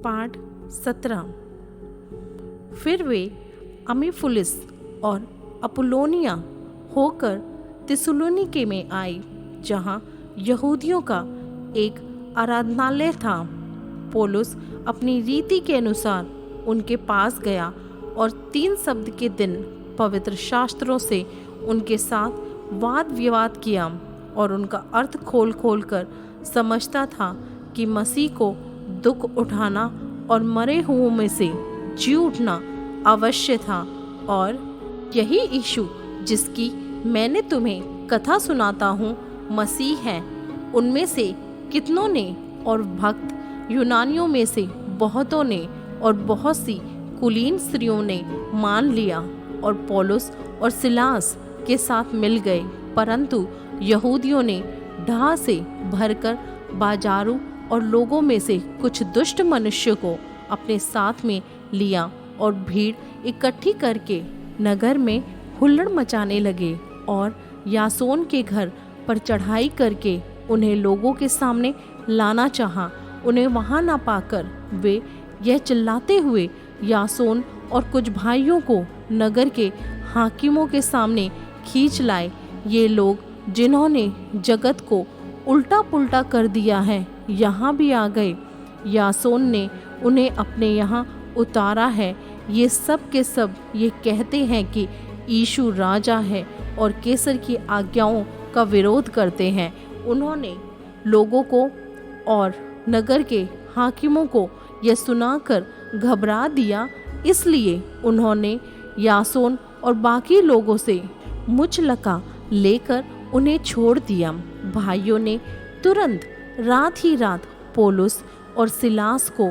पाठ 17। फिर वे अमीफुलिस और अपुल्लोनिया होकर थिस्सलुनीके में आए, जहाँ यहूदियों का एक आराधनालय था। पौलुस अपनी रीति के अनुसार उनके पास गया और 3 शब्द के दिन पवित्र शास्त्रों से उनके साथ वाद विवाद किया और उनका अर्थ खोल खोल कर समझता था कि मसीह को दुख उठाना और मरे हुओं में से जी उठना अवश्य था, और यही यीशु जिसकी मैंने तुम्हें कथा सुनाता हूँ मसीह है। उनमें से कितनों ने और भक्त यूनानियों में से बहुतों ने और बहुत सी कुलीन स्त्रियों ने मान लिया और पौलुस और सिलास के साथ मिल गए, परंतु यहूदियों ने ढाह से भरकर बाजारों और लोगों में से कुछ दुष्ट मनुष्य को अपने साथ में लिया और भीड़ इकट्ठी करके नगर में हुल्लड़ मचाने लगे और यासोन के घर पर चढ़ाई करके उन्हें लोगों के सामने लाना चाहा। उन्हें वहां ना पाकर वे यह चिल्लाते हुए यासोन और कुछ भाइयों को नगर के हाकिमों के सामने खींच लाए। ये लोग जिन्होंने जगत को उल्टा पुल्टा कर दिया है यहाँ भी आ गए। यासोन ने उन्हें अपने यहाँ उतारा है। ये सब के सब ये कहते हैं कि यीशु राजा है और कैसर की आज्ञाओं का विरोध करते हैं। उन्होंने लोगों को और नगर के हाकिमों को यह सुनाकर घबरा दिया, इसलिए उन्होंने यासोन और बाकी लोगों से मुचलका लेकर उन्हें छोड़ दिया। भाइयों ने तुरंत रात ही रात पौलुस और सिलास को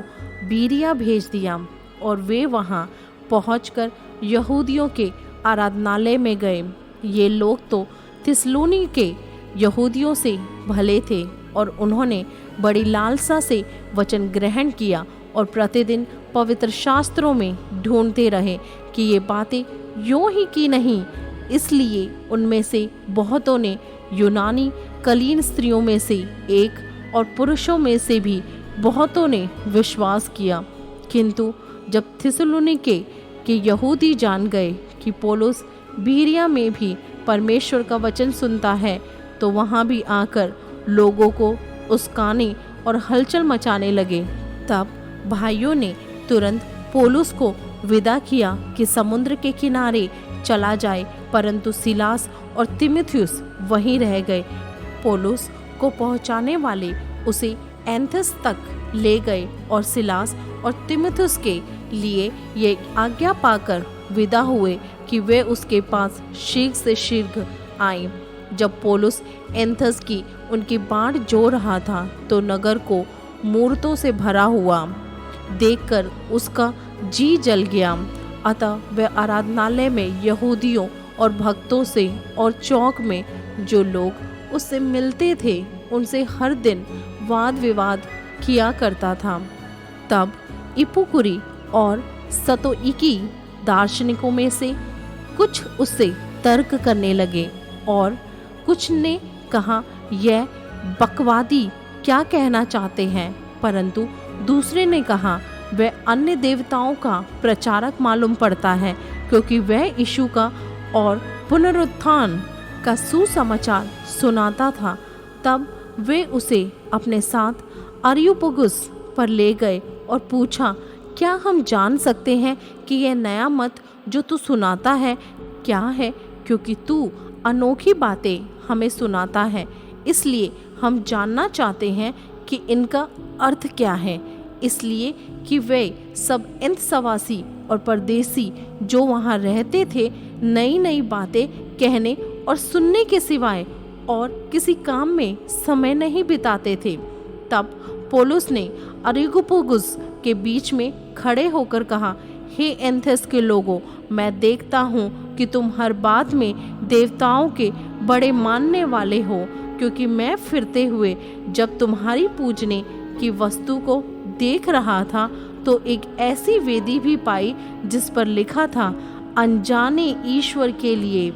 बीरिया भेज दिया और वे वहां पहुंचकर यहूदियों के आराधनालय में गए। ये लोग तो थिस्सलुनीके के यहूदियों से भले थे और उन्होंने बड़ी लालसा से वचन ग्रहण किया और प्रतिदिन पवित्र शास्त्रों में ढूंढते रहे कि ये बातें यूं ही की नहीं। इसलिए उनमें से बहुतों ने यूनानी कलीन स्त्रियों में से एक और पुरुषों में से भी बहुतों ने विश्वास किया। किंतु जब थिस्सलुनीके के यहूदी जान गए कि पौलुस बीरिया में भी परमेश्वर का वचन सुनता है, तो वहां भी आकर लोगों को उस्काने और हलचल मचाने लगे। तब भाइयों ने तुरंत पौलुस को विदा किया कि समुद्र के किनारे चला जाए, परंतु सिलास और तीमुथियुस वहीं रह गए। पौलुस को पहुंचाने वाले उसे एथेंस तक ले गए और सिलास और तीमुथियुस के लिए ये आज्ञा पाकर विदा हुए कि वे उसके पास शीघ्र से शीघ्र आए। जब पौलुस एथेंस की उनकी बाट जो रहा था, तो नगर को मूर्तों से भरा हुआ देखकर उसका जी जल गया। अतः वह आराधनालय में यहूदियों और भक्तों से और चौक में जो लोग उससे मिलते थे उनसे हर दिन वाद विवाद किया करता था। तब इपुकुरी और स्तोईकी दार्शनिकों में से कुछ उससे तर्क करने लगे और कुछ ने कहा यह बकवादी क्या कहना चाहते हैं, परंतु दूसरे ने कहा वह अन्य देवताओं का प्रचारक मालूम पड़ता है, क्योंकि वह यीशु का और पुनरुत्थान का सुसमाचार सुनाता था। तब वे उसे अपने साथ अरियुपगुस पर ले गए और पूछा, क्या हम जान सकते हैं कि यह नया मत जो तू सुनाता है क्या है, क्योंकि तू अनोखी बातें हमें सुनाता है, इसलिए हम जानना चाहते हैं कि इनका अर्थ क्या है। इसलिए कि वे सब एथेंसवासी और परदेसी जो वहाँ रहते थे नई नई बातें कहने और सुनने के सिवाय और किसी काम में समय नहीं बिताते थे। तब पौलुस ने अरियुपगुस के बीच में खड़े होकर कहा, हे एथेंस के लोगों, मैं देखता हूँ कि तुम हर बात में देवताओं के बड़े मानने वाले हो, क्योंकि मैं फिरते हुए जब तुम्हारी पूजने की वस्तु को देख रहा था तो एक ऐसी वेदी भी पाई जिस पर लिखा था, अनजाने ईश्वर के लिए,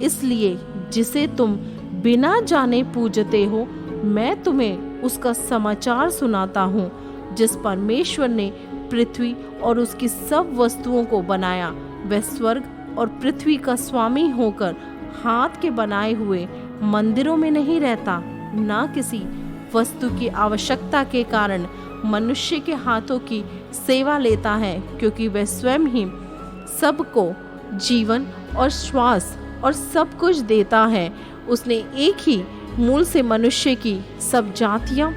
इसलिए जिसे तुम बिना जाने पूजते हो, मैं तुम्हें उसका समाचार सुनाता हूँ। जिस परमेश्वर ने पृथ्वी और उसकी सब वस्तुओं को बनाया, वह स्वर्ग और पृथ्वी का स्वामी होकर हाथ के बनाए हुए मंदिरों में नहीं रहता, ना किसी वस्तु की आवश्यकता के कारण मनुष्य के हाथों की सेवा लेता है, क्योंकि वह स्वयं ही सबको जीवन और श्वास और सब कुछ देता है। उसने एक ही मूल से मनुष्य की सब जातियां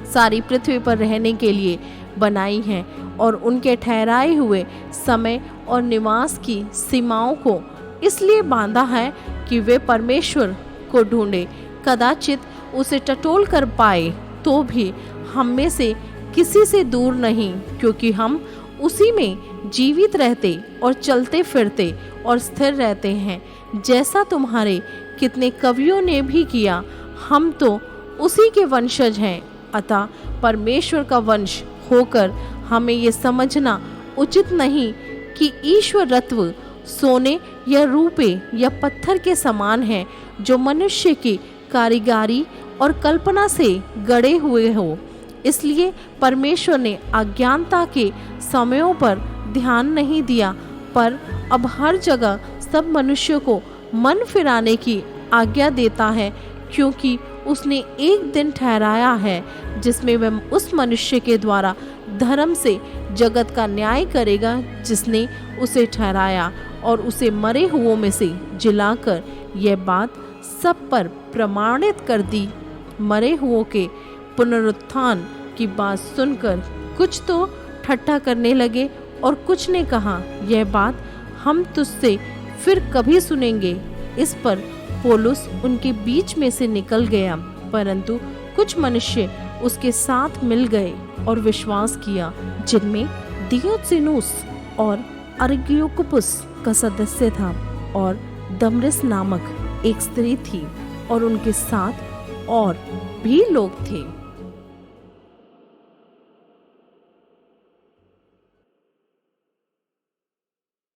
सारी पृथ्वी पर रहने के लिए बनाई हैं और उनके ठहराए हुए समय और निवास की सीमाओं को इसलिए बांधा है कि वे परमेश्वर को ढूंढे, कदाचित उसे टटोल कर पाए, तो भी हम में से किसी से दूर नहीं, क्योंकि हम उसी में जीवित रहते और चलते फिरते और स्थिर रहते हैं। जैसा तुम्हारे कितने कवियों ने भी किया, हम तो उसी के वंशज हैं। अतः परमेश्वर का वंश होकर हमें ये समझना उचित नहीं कि ईश्वरत्व सोने या रूपे या पत्थर के समान है, जो मनुष्य की कारीगरी और कल्पना से गढ़े हुए हो। इसलिए परमेश्वर ने अज्ञानता के समयों पर ध्यान नहीं दिया, पर अब हर जगह सब मनुष्यों को मन फिराने की आज्ञा देता है, क्योंकि उसने एक दिन ठहराया है जिसमें वह उस मनुष्य के द्वारा धर्म से जगत का न्याय करेगा जिसने उसे ठहराया, और उसे मरे हुओं में से जिलाकर यह बात सब पर प्रमाणित कर दी। मरे हुओं के पुनरुत्थान की बात सुनकर कुछ तो ठट्ठा करने लगे और कुछ ने कहा, यह बात हम तुझसे फिर कभी सुनेंगे। इस पर पौलुस उनके बीच में से निकल गया, परंतु कुछ मनुष्य उसके साथ मिल गए और विश्वास किया, जिनमें दियोत्सिनुस और अरियोकुपुस का सदस्य था और दमरिस नामक एक स्त्री थी, और उनके साथ और भी लोग थे।